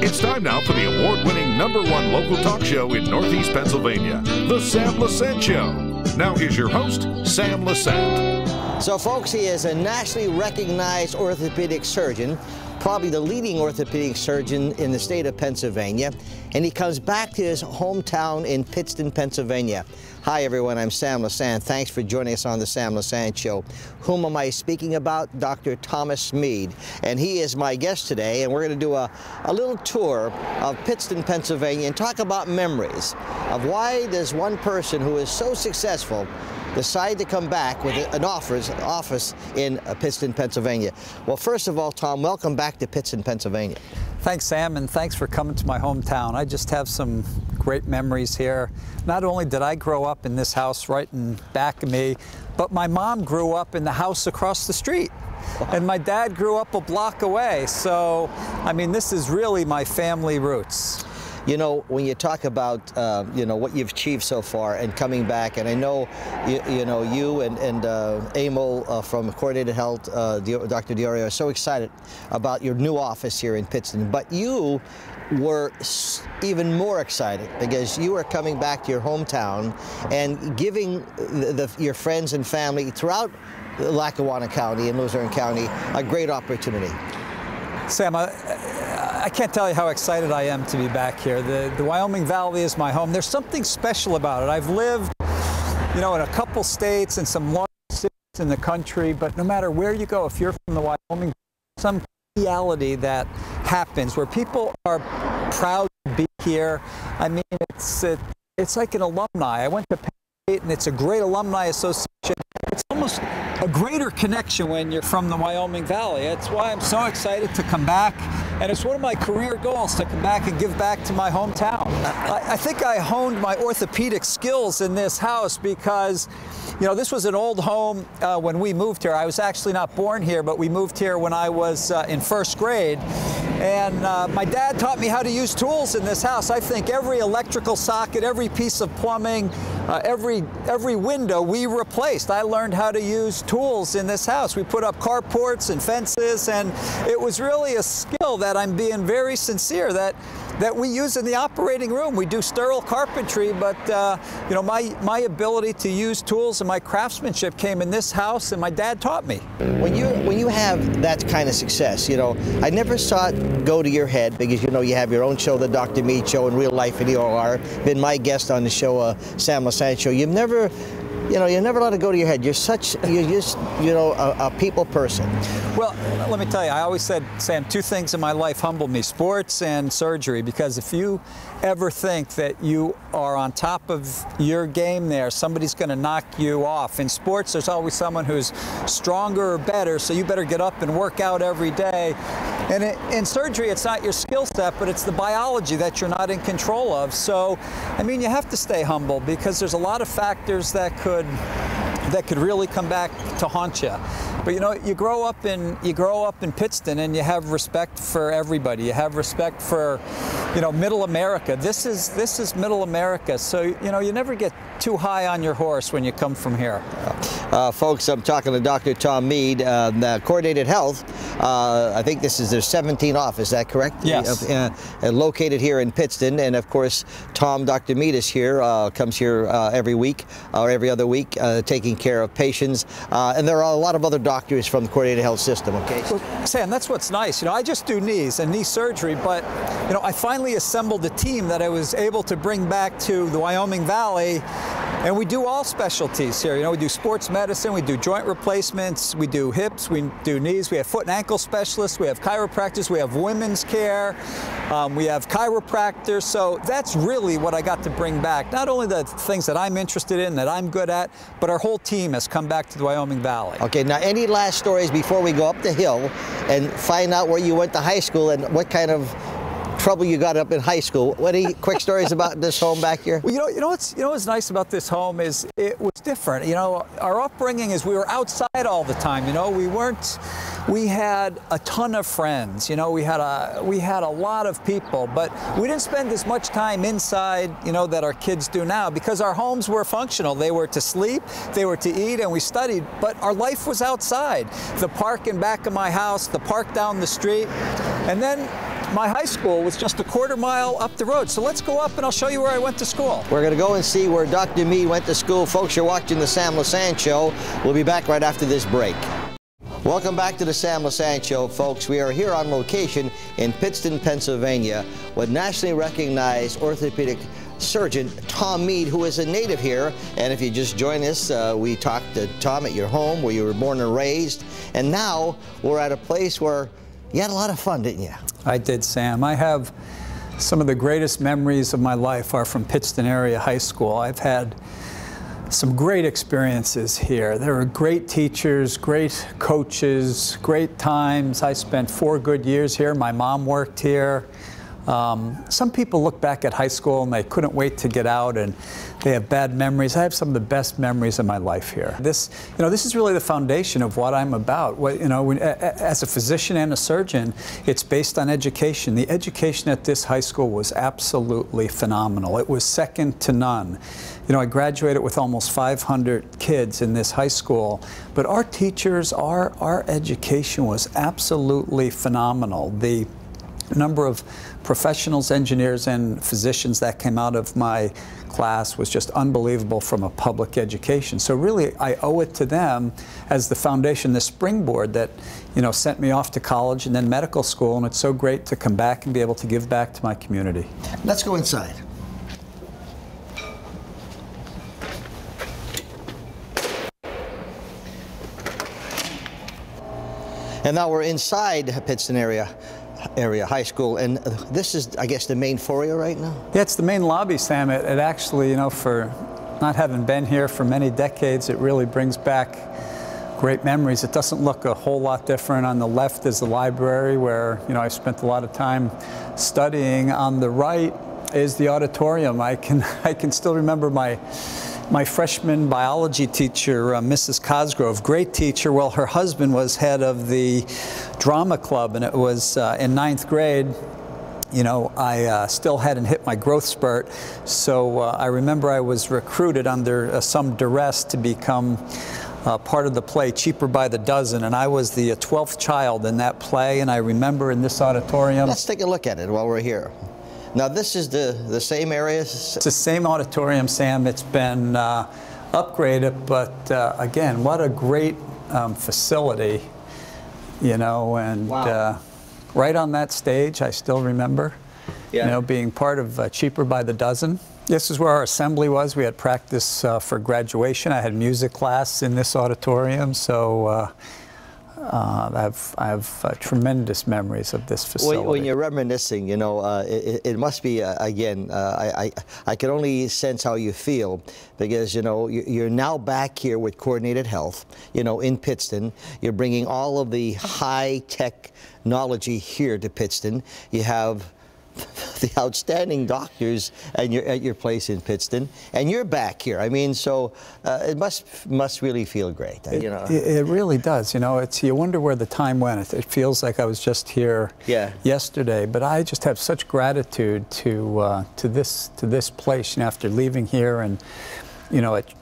It's time now for the award-winning #1 local talk show in Northeast Pennsylvania, The Sam Lesante Show. Now here's your host, Sam Lesante. So folks, he is a nationally recognized orthopedic surgeon, probably the leading orthopedic surgeon in the state of Pennsylvania, and he comes back to his hometown in Pittston, Pennsylvania. Hi everyone, I'm Sam Lesante. Thanks for joining us on the Sam Lesante Show. Whom am I speaking about? Dr. Thomas Meade, and he is my guest today, and we're going to do a little tour of Pittston, Pennsylvania, and talk about memories of why does one person who is so successful decide to come back with an office in Pittston, Pennsylvania. Well, first of all, Tom, welcome back to Pittston, Pennsylvania. Thanks, Sam, and thanks for coming to my hometown. I just have some great memories here. Not only did I grow up in this house right in back of me, but my mom grew up in the house across the street. And my dad grew up a block away. So, I mean, this is really my family roots. You know, when you talk about, you know, what you've achieved so far and coming back, and I know, you and Emil from Coordinated Health, Dr. Diorio, are so excited about your new office here in Pittston, but you were even more excited because you are coming back to your hometown and giving your friends and family throughout Lackawanna County and Luzerne County a great opportunity. Sam, I can't tell you how excited I am to be back here. The Wyoming Valley is my home. There's something special about it. I've lived, you know, in a couple states and some large cities in the country, but no matter where you go, if you're from the Wyoming, some reality that happens where people are proud to be here. I mean, it's like an alumni. I went to Penn State, and it's a great alumni association. It's almost a greater connection when you're from the Wyoming Valley. That's why I'm so excited to come back. And it's one of my career goals to come back and give back to my hometown. I think I honed my orthopedic skills in this house because, you know, this was an old home when we moved here. I was actually not born here, but we moved here when I was in first grade. And my dad taught me how to use tools in this house. I think every electrical socket, every piece of plumbing, every window we replaced. I learned how to use tools in this house. We put up carports and fences, and it was really a skill that I'm being very sincere that we use in the operating room. We do sterile carpentry, but you know, my ability to use tools and my craftsmanship came in this house, and my dad taught me. When you have that kind of success, you know, I never saw it go to your head because, you know, you have your own show, the Dr. Meade Show, in real life in the OR. Been my guest on the show, Sam Lesante Show. You've never, you know, you never let it go to your head. You're just, you know, a people person. Well, let me tell you, I always said, Sam, two things in my life humble me: sports and surgery. Because if you ever think that you are on top of your game there, somebody's going to knock you off. In sports, there's always someone who's stronger or better, so you better get up and work out every day. And in surgery, it's not your skill set, but it's the biology that you're not in control of. So, I mean, you have to stay humble because there's a lot of factors that could really come back to haunt you. But you know, you grow up in Pittston, and you have respect for everybody. You have respect for, you know, Middle America. This is Middle America. So, you know, you never get too high on your horse when you come from here. Folks, I'm talking to Dr. Tom Meade, Coordinated Health. I think this is their 17th office, is that correct? Yes. Located here in Pittston, and of course, Dr. Meade is here, comes here every week or every other week, taking care of patients. And there are a lot of other doctors from the Coordinated Health system, okay? Well, Sam, that's what's nice. You know, I just do knees and knee surgery, but, you know, I finally assembled a team that I was able to bring back to the Wyoming Valley. And we do all specialties here. You know, we do sports medicine, we do joint replacements, we do hips, we do knees, we have foot and ankle specialists, we have chiropractors, we have women's care, we have chiropractors. So that's really what I got to bring back. Not only the things that I'm interested in, that I'm good at, but our whole team has come back to the Wyoming Valley. Okay, now any last stories before we go up the hill and find out where you went to high school and what kind of trouble you got up in high school? Any quick stories about this home back here? Well, you know what's nice about this home is it was different. You know, our upbringing is we were outside all the time. You know, we had a ton of friends. You know, we had a lot of people, but we didn't spend as much time inside, you know, that our kids do now, because our homes were functional. They were to sleep, they were to eat, and we studied, but our life was outside. The park in back of my house, the park down the street, and then my high school was just a quarter-mile up the road. So let's go up and I'll show you where I went to school. We're going to go and see where Dr. Meade went to school. Folks, you're watching the Sam Lesante Show. We'll be back right after this break. Welcome back to the Sam Lesante Show, folks. We are here on location in Pittston, Pennsylvania, with nationally recognized orthopedic surgeon Tom Meade, who is a native here. And if you just join us, we talked to Tom at your home where you were born and raised. And now we're at a place where you had a lot of fun, didn't you? I did, Sam. I have some of the greatest memories of my life are from Pittston area high school. I've had some great experiences here. There were great teachers, great coaches, great times. I spent 4 good years here. My mom worked here. Some people look back at high school and they couldn't wait to get out and they have bad memories. I have some of the best memories of my life here. This is really the foundation of what I'm about. As a physician and a surgeon, it's based on education. The education at this high school was absolutely phenomenal. It was second to none. I graduated with almost 500 kids in this high school, but our teachers, our education was absolutely phenomenal. The number of professionals, engineers, and physicians that came out of my class was just unbelievable from a public education. So really, I owe it to them as the foundation, the springboard that, sent me off to college and then medical school, and it's so great to come back and be able to give back to my community. Let's go inside. And now we're inside Pittston area high school, and this is, I guess, the main foyer right now? Yeah, it's the main lobby, Sam. It actually, for not having been here for many decades, it really brings back great memories. It doesn't look a whole lot different. On the left is the library where, I spent a lot of time studying. On the right is the auditorium. I can still remember my freshman biology teacher, Mrs. Cosgrove, great teacher. Well, her husband was head of the drama club, and it was in 9th grade. I still hadn't hit my growth spurt, so I remember I was recruited under some duress to become part of the play Cheaper by the Dozen, and I was the 12th child in that play, and I remember in this auditorium. Let's take a look at it while we're here. Now, this is the same area? It's the same auditorium, Sam. It's been upgraded, but again, what a great facility, and wow. Right on that stage, I still remember, being part of Cheaper by the Dozen. This is where our assembly was. We had practice for graduation. I had music class in this auditorium, so I have tremendous memories of this facility. When you're reminiscing, it must be, again, I can only sense how you feel, because, you're now back here with Coordinated Health, in Pittston. You're bringing all of the high-tech knowledge here to Pittston. You have the outstanding doctors at your place in Pittston, and you're back here. I mean, so it must really feel great. It really does. You wonder where the time went. It feels like I was just here yesterday. But I just have such gratitude to this place. After leaving here and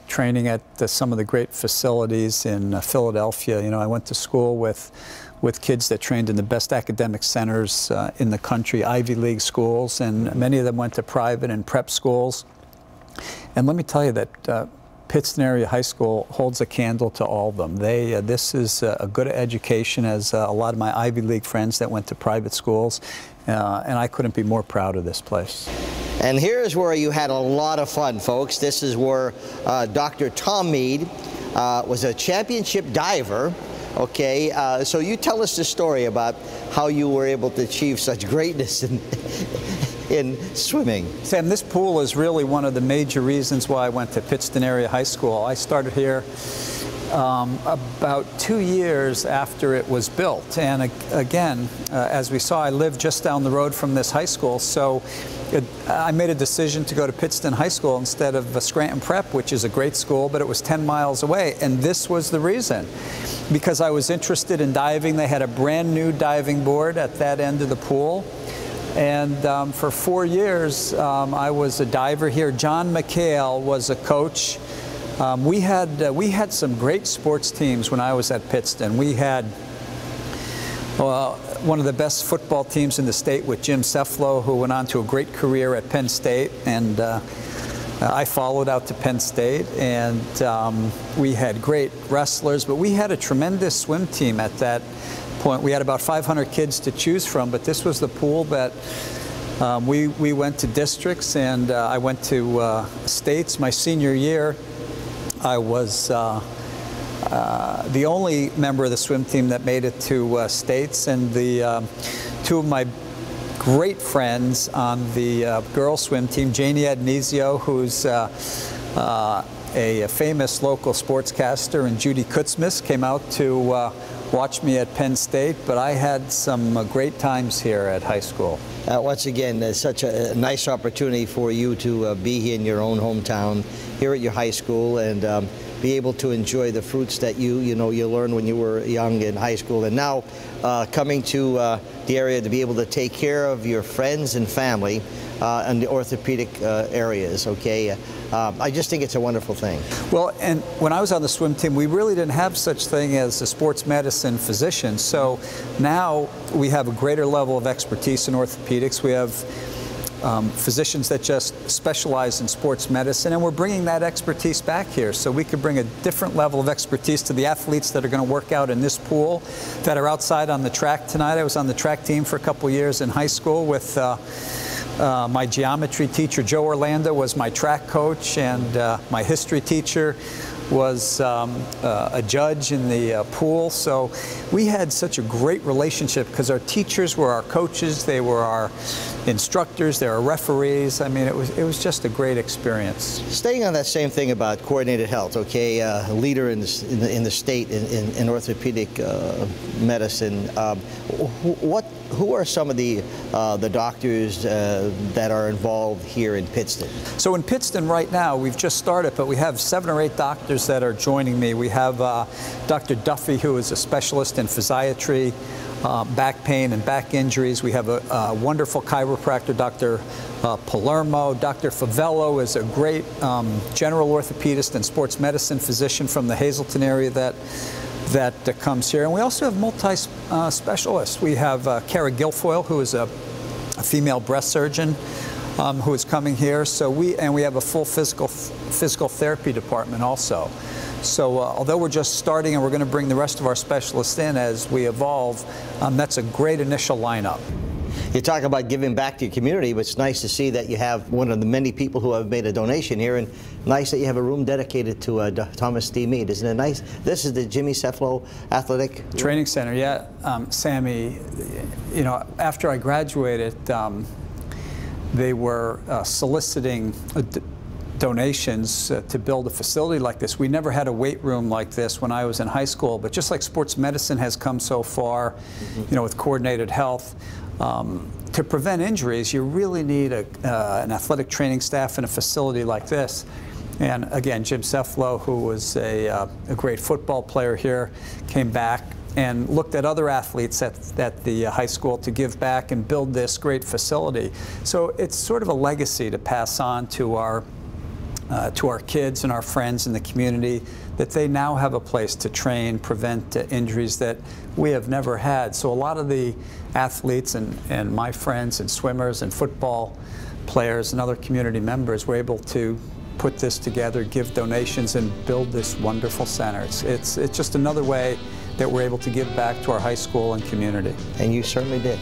training at some of the great facilities in Philadelphia. I went to school with kids that trained in the best academic centers in the country, Ivy League schools, and many of them went to private and prep schools. And let me tell you that Pittston area high school holds a candle to all of them. This is a good education, as a lot of my Ivy League friends that went to private schools, and I couldn't be more proud of this place. And here's where you had a lot of fun, folks. This is where Dr. Tom Meade was a championship diver. Okay, so you tell us the story about how you were able to achieve such greatness in swimming. Sam, this pool is really one of the major reasons why I went to Pittston area high school. I started here about 2 years after it was built. And again, as we saw, I lived just down the road from this high school, so I made a decision to go to Pittston High School instead of Scranton Prep, which is a great school, but it was 10 miles away. And this was the reason. Because I was interested in diving. They had a brand new diving board at that end of the pool. And for 4 years, I was a diver here. John McHale was a coach. We had some great sports teams when I was at Pittston. We had one of the best football teams in the state with Jim Cefalo, who went on to a great career at Penn State, and I followed out to Penn State, and we had great wrestlers, but we had a tremendous swim team at that point. We had about 500 kids to choose from, but this was the pool that we went to districts, and I went to states. My senior year, I was the only member of the swim team that made it to states, and the two of my great friends on the girls swim team, Janie Adnesio, who's a famous local sportscaster, and Judy Kutzmas came out to watch me at Penn State, but I had some great times here at high school. Once again, it's such a nice opportunity for you to be here in your own hometown, here at your high school, and be able to enjoy the fruits that you learned when you were young in high school, and now coming to the area to be able to take care of your friends and family in the orthopedic areas. Okay, I just think it's a wonderful thing. Well, and when I was on the swim team, we really didn't have such thing as a sports medicine physician. So now we have a greater level of expertise in orthopedics. We have physicians that just specialize in sports medicine, and we're bringing that expertise back here so we could bring a different level of expertise to the athletes that are going to work out in this pool, that are outside on the track tonight. I was on the track team for a couple years in high school with my geometry teacher, Joe Orlando, was my track coach, and my history teacher was a judge in the pool. So we had such a great relationship because our teachers were our coaches, they were our instructors, they were referees. I mean, it was just a great experience. Staying on that same thing about coordinated health, okay, a leader in the state in orthopedic medicine. Who are some of the doctors that are involved here in Pittston? So in Pittston right now, we've just started, but we have 7 or 8 doctors that are joining me. We have Dr. Duffy, who is a specialist in physiatry, back pain and back injuries. We have a wonderful chiropractor, Dr. Palermo. Dr. Favello is a great general orthopedist and sports medicine physician from the Hazleton area that comes here. And we also have multi-specialists. We have Cara Guilfoyle, who is a female breast surgeon who is coming here. So we have a full physical therapy department also. So although we're just starting and we're going to bring the rest of our specialists in as we evolve, that's a great initial lineup. You talk about giving back to your community, but it's nice to see that you have one of the many people who have made a donation here, and nice that you have a room dedicated to Thomas D. Meade. Isn't it nice? This is the Jimmy Cefalo Athletic Training Center. Yeah, Sammy, you know, after I graduated, they were soliciting donations to build a facility like this. We never had a weight room like this when I was in high school, but just like sports medicine has come so far, you know, with coordinated health, to prevent injuries, you really need an athletic training staff in a facility like this. And again, Jim Cefalo, who was a great football player here, came back and looked at other athletes at the high school to give back and build this great facility. So it's sort of a legacy to pass on to our kids and our friends in the community, that they now have a place to train, prevent injuries that we have never had. So a lot of the athletes and my friends and swimmers and football players and other community members were able to put this together, give donations, and build this wonderful center. It's just another way that we're able to give back to our high school and community. And you certainly did.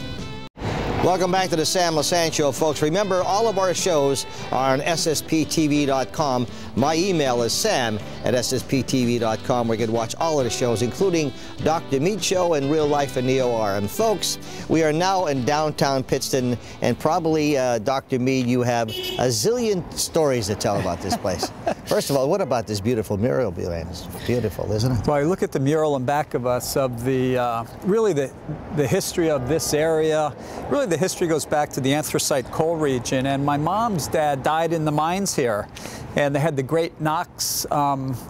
Welcome back to the Sam Lesante Show, folks. Remember, all of our shows are on ssptv.com. My email is sam@ssptv.com, where you can watch all of the shows, including Dr. Meade Show and Real Life in the OR. And folks, we are now in downtown Pittston, and probably, Dr. Meade, you have a zillion stories to tell about this place. First of all, what about this beautiful mural behind us? It's beautiful, isn't it? Well, you look at the mural in back of us of really the history of this area. Really, the history goes back to the anthracite coal region, and my mom's dad died in the mines here. And they had the Great Knox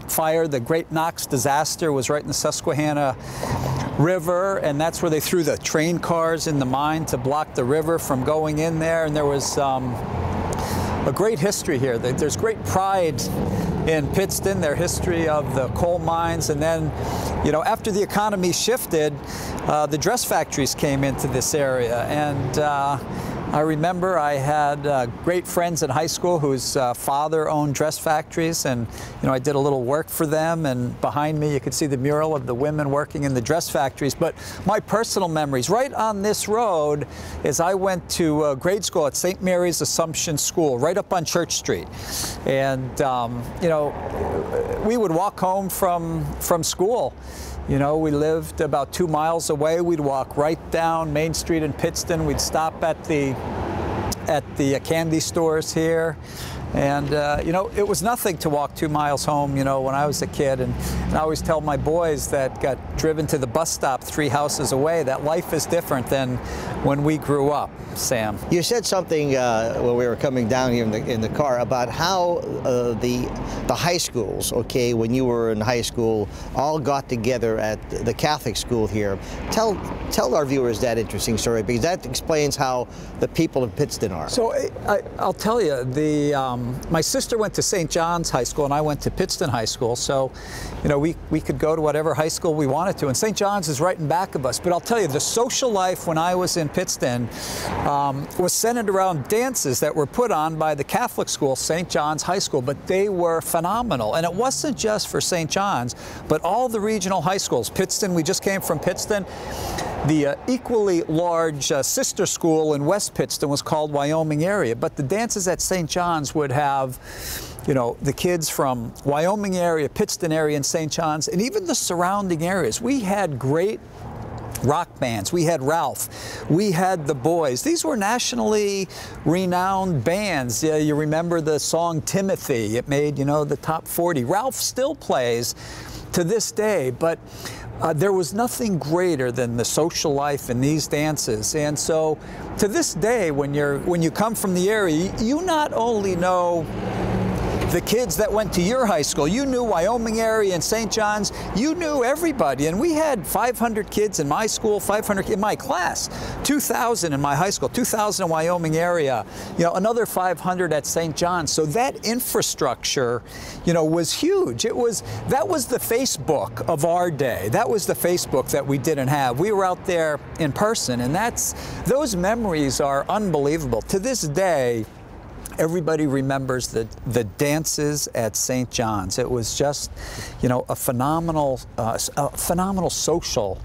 fire. The Great Knox disaster was right in the Susquehanna River, and that's where they threw the train cars in the mine to block the river from going in there. And there was a great history here. There's great pride in Pittston, their history of the coal mines, and then, you know, after the economy shifted, the dress factories came into this area, and I remember I had great friends in high school whose father owned dress factories, and you know, I did a little work for them, and behind me you could see the mural of the women working in the dress factories. But my personal memories right on this road is I went to grade school at St. Mary's Assumption School right up on Church Street, and you know, we would walk home from school. You know, we lived about 2 miles away. We'd walk right down Main Street in Pittston. We'd stop at the candy stores here. And, you know, it was nothing to walk 2 miles home, you know, when I was a kid. And I always tell my boys that got driven to the bus stop 3 houses away that life is different than when we grew up, Sam. You said something when we were coming down here in the car about how the high schools, okay, when you were in high school, all got together at the Catholic school here. Tell our viewers that interesting story, because that explains how the people of Pittston are. So I'll tell you, my sister went to St. John's High School and I went to Pittston High School, so you know, we could go to whatever high school we wanted to, and St. John's is right in back of us. But I'll tell you, the social life when I was in Pittston was centered around dances that were put on by the Catholic school, St. John's High School, but they were phenomenal. And it wasn't just for St. John's, but all the regional high schools. Pittston, we just came from Pittston. The equally large sister school in West Pittston was called Wyoming Area, but the dances at St. John's would have, you know, the kids from Wyoming area, Pittston area, and St. John's, and even the surrounding areas. We had great rock bands. We had Ralph. We had the Boys. These were nationally renowned bands. Yeah, you remember the song Timothy. It made, you know, the top 40. Ralph still plays to this day, but there was nothing greater than the social life in these dances. And so to this day, when you come from the area, you not only know the kids that went to your high school, you knew Wyoming area and St. John's, you knew everybody. And we had 500 kids in my school, 500 in my class, 2,000 in my high school, 2,000 in Wyoming area, you know, another 500 at St. John's. So that infrastructure, you know, was huge. That was the Facebook of our day. That was the Facebook that we didn't have. We were out there in person, and those memories are unbelievable. To this day, everybody remembers the dances at St. John's. It was just, you know, a phenomenal social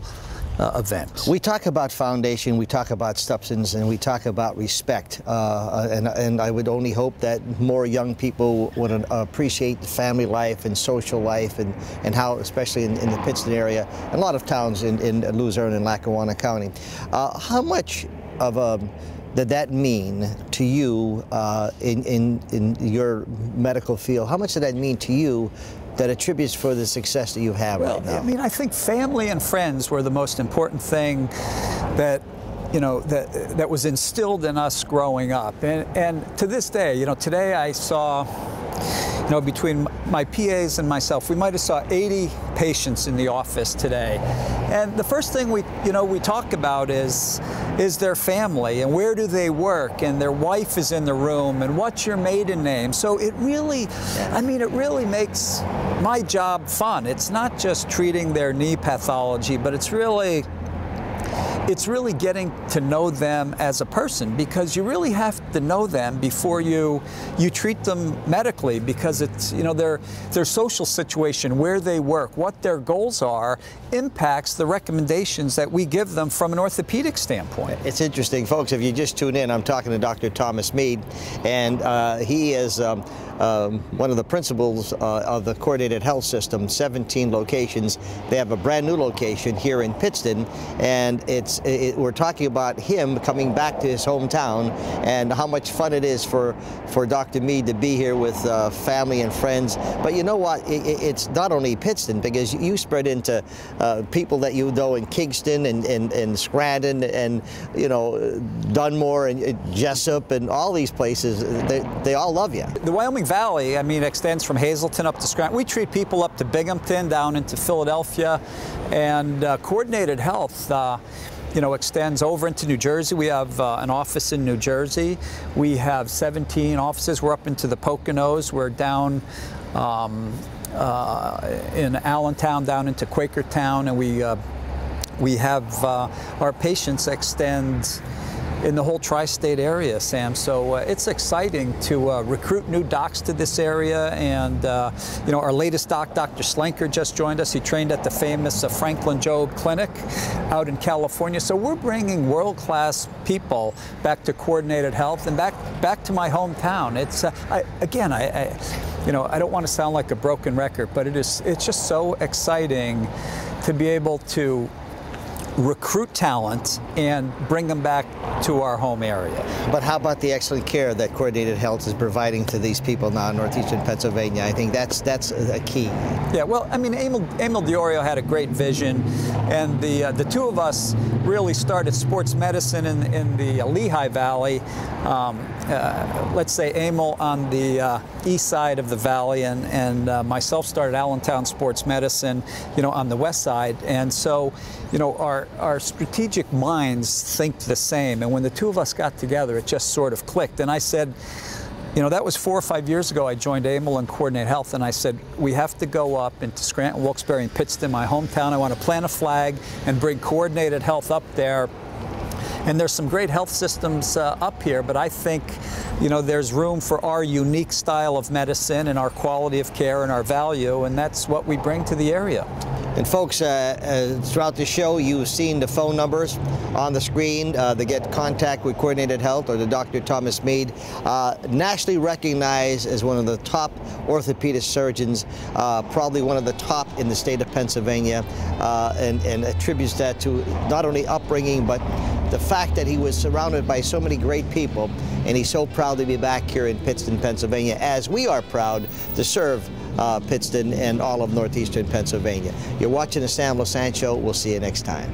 event. We talk about foundation, we talk about substance, and we talk about respect. And I would only hope that more young people would appreciate family life and social life, and how, especially in the Pittston area, and a lot of towns in Luzerne and Lackawanna County. How much of did that mean to you in your medical field? How much did that mean to you that attributes for the success that you have right now? I mean, I think family and friends were the most important thing that, you know, that was instilled in us growing up. And to this day, you know, today I saw, you know, between my PAs and myself, we might have saw 80 patients in the office today. And the first thing we talk about is their family, and where do they work, and their wife is in the room, and what's your maiden name. So it really, I mean, it really makes my job fun. It's not just treating their knee pathology, but it's really getting to know them as a person, because you really have to know them before you treat them medically, because it's, you know, their social situation, where they work, what their goals are, impacts the recommendations that we give them from an orthopedic standpoint. It's interesting, folks. If you just tune in, I'm talking to Dr. Thomas Meade, and he is one of the principals of the Coordinated Health System, 17 locations. They have a brand new location here in Pittston, and we're talking about him coming back to his hometown and how much fun it is for Dr. Meade to be here with family and friends. But you know what? It's not only Pittston, because you spread into people that you know in Kingston and Scranton and, you know, Dunmore and Jessup and all these places. They all love you. The Wyoming Valley, I mean, extends from Hazleton up to Scranton. We treat people up to Binghamton, down into Philadelphia, and Coordinated Health, you know, extends over into New Jersey. We have an office in New Jersey. We have 17 offices. We're up into the Poconos. We're down in Allentown down into Quakertown, and we have our patients extend in the whole tri-state area, Sam. So it's exciting to recruit new docs to this area. And you know, our latest doc, Dr. Slenker, just joined us. He trained at the famous Franklin Job Clinic out in California. So we're bringing world-class people back to Coordinated Health and back to my hometown. It's you know, I don't want to sound like a broken record, but it's just so exciting to be able to recruit talent and bring them back to our home area. But how about the excellent care that Coordinated Health is providing to these people now in northeastern Pennsylvania? I think that's a key. Yeah, well, I mean, Emil DiOrio had a great vision, and the two of us really started sports medicine in the Lehigh Valley. Let's say Emil on the east side of the valley, and myself started Allentown Sports Medicine, you know, on the west side. And so, you know, our strategic minds think the same. And when the two of us got together, it just sort of clicked. And I said, you know, that was 4 or 5 years ago. I joined Emil and Coordinated Health, and I said, we have to go up into Scranton, Wilkes-Barre, and Pittston, my hometown. I want to plant a flag and bring Coordinated Health up there. And there's some great health systems up here, but I think, you know, there's room for our unique style of medicine and our quality of care and our value, and that's what we bring to the area. And folks, throughout the show, you've seen the phone numbers on the screen to get contact with Coordinated Health or the Dr. Thomas Meade, nationally recognized as one of the top orthopedic surgeons, probably one of the top in the state of Pennsylvania, and attributes that to not only upbringing, but the fact that he was surrounded by so many great people, and he's so proud to be back here in Pittston, Pennsylvania, as we are proud to serve Pittston and all of northeastern Pennsylvania. You're watching the Sam Lesante Show. We'll see you next time.